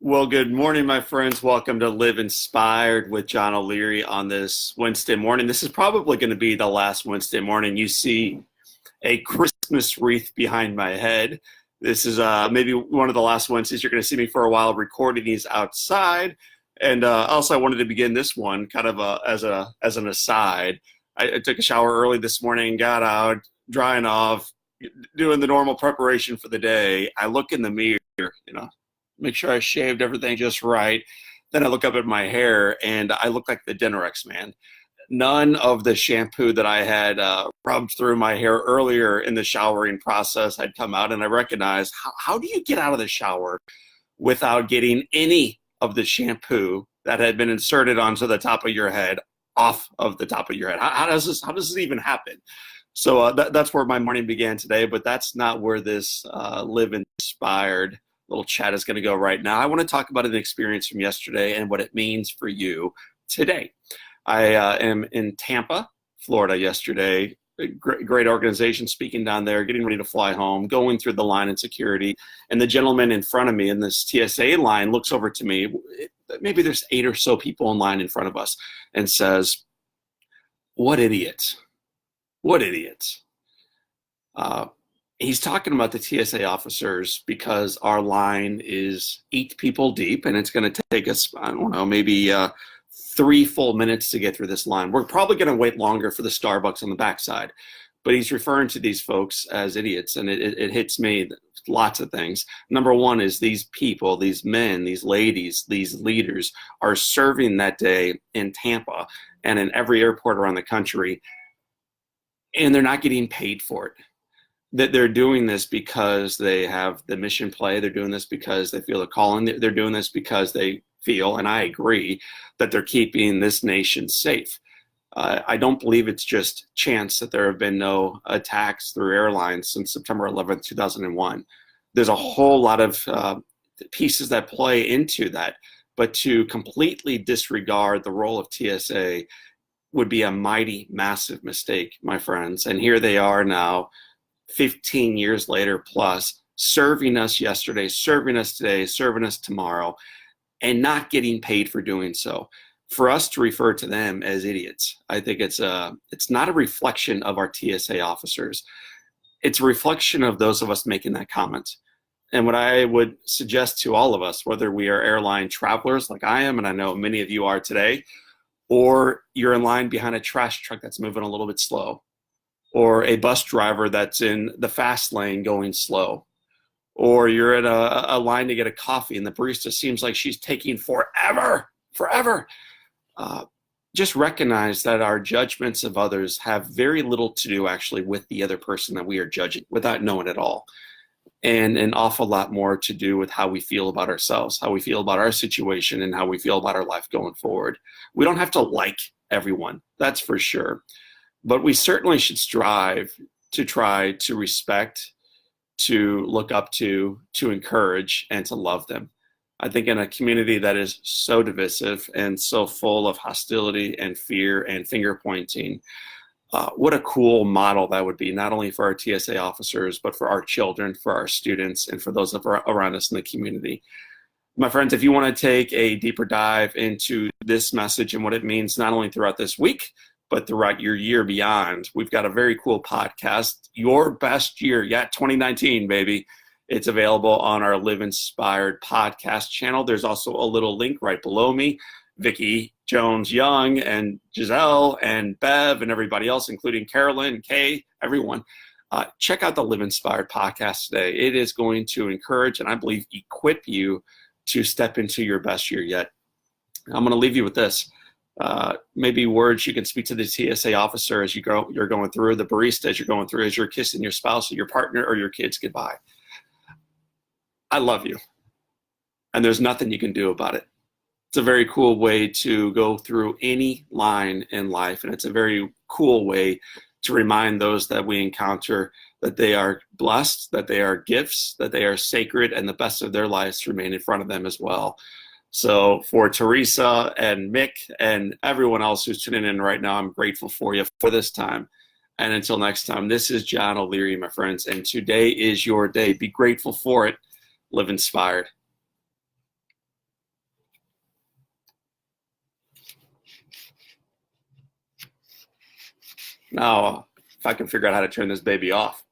Well, good morning, my friends. Welcome to Live Inspired with John O'Leary on this Wednesday morning. This is probably going to be the last Wednesday morning you see a Christmas wreath behind my head. This is maybe one of the last Wednesdays you're going to see me for a while recording these outside. And also, I wanted to begin this one kind of as an aside. I took a shower early this morning, got out, drying off, doing the normal preparation for the day. I look in the mirror, make sure I shaved everything just right. Then I look up at my hair and I look like the Dinerex man. None of the shampoo that I had rubbed through my hair earlier in the showering process had come out. And I recognized, how do you get out of the shower without getting any of the shampoo that had been inserted onto the top of your head off of the top of your head? How does this even happen? So that's where my morning began today, but that's not where this Live Inspired little chat is going to go right now. I want to talk about an experience from yesterday and what it means for you today. I am in Tampa, Florida yesterday. A great organization speaking down there, getting ready to fly home, going through the line in security. And the gentleman in front of me in this TSA line looks over to me. Maybe there's 8 or so people in line in front of us and says, "What idiots? What idiots?" He's talking about the TSA officers because our line is 8 people deep and it's going to take us, I don't know, maybe 3 full minutes to get through this line. We're probably going to wait longer for the Starbucks on the backside. But he's referring to these folks as idiots, and it hits me lots of things. Number one is these people, these men, these ladies, these leaders are serving that day in Tampa and in every airport around the country, and they're not getting paid for it. That they're doing this because they have the mission play. They're doing this because they feel a calling. They're doing this because they feel, and I agree, that they're keeping this nation safe. I don't believe it's just chance that there have been no attacks through airlines since September 11th, 2001. There's a whole lot of pieces that play into that, but to completely disregard the role of TSA would be a mighty, massive mistake, my friends. And here they are now, 15 years later plus, serving us yesterday, serving us today, serving us tomorrow, and not getting paid for doing so. For us to refer to them as idiots, I think it's not a reflection of our TSA officers. It's a reflection of those of us making that comment. And what I would suggest to all of us, whether we are airline travelers like I am, and I know many of you are today, or you're in line behind a trash truck that's moving a little bit slow, or a bus driver that's in the fast lane going slow, or you're at a line to get a coffee and the barista seems like she's taking forever. Just recognize that our judgments of others have very little to do actually with the other person that we are judging without knowing at all. And an awful lot more to do with how we feel about ourselves, how we feel about our situation, and how we feel about our life going forward. We don't have to like everyone, that's for sure. But we certainly should strive to try to respect, to look up to encourage, and to love them. I think in a community that is so divisive and so full of hostility and fear and finger pointing, what a cool model that would be, not only for our TSA officers, but for our children, for our students, and for those around us in the community. My friends, if you want to take a deeper dive into this message and what it means, not only throughout this week, but throughout your year beyond, we've got a very cool podcast, Your Best Year Yet 2019, baby. It's available on our Live Inspired podcast channel. There's also a little link right below me. Vicki Jones Young and Giselle and Bev and everybody else, including Carolyn, Kay, everyone. Check out the Live Inspired podcast today. It is going to encourage and I believe equip you to step into your best year yet. I'm going to leave you with this. Maybe words you can speak to the TSA officer as you're going through, the barista as you're going through, as you're kissing your spouse or your partner or your kids goodbye. I love you. And there's nothing you can do about it. It's a very cool way to go through any line in life. And it's a very cool way to remind those that we encounter that they are blessed, that they are gifts, that they are sacred, and the best of their lives to remain in front of them as well. So for Teresa and Mick and everyone else who's tuning in right now, I'm grateful for you for this time. And until next time, this is John O'Leary, my friends, and today is your day. Be grateful for it. Live inspired. Now, if I can figure out how to turn this baby off.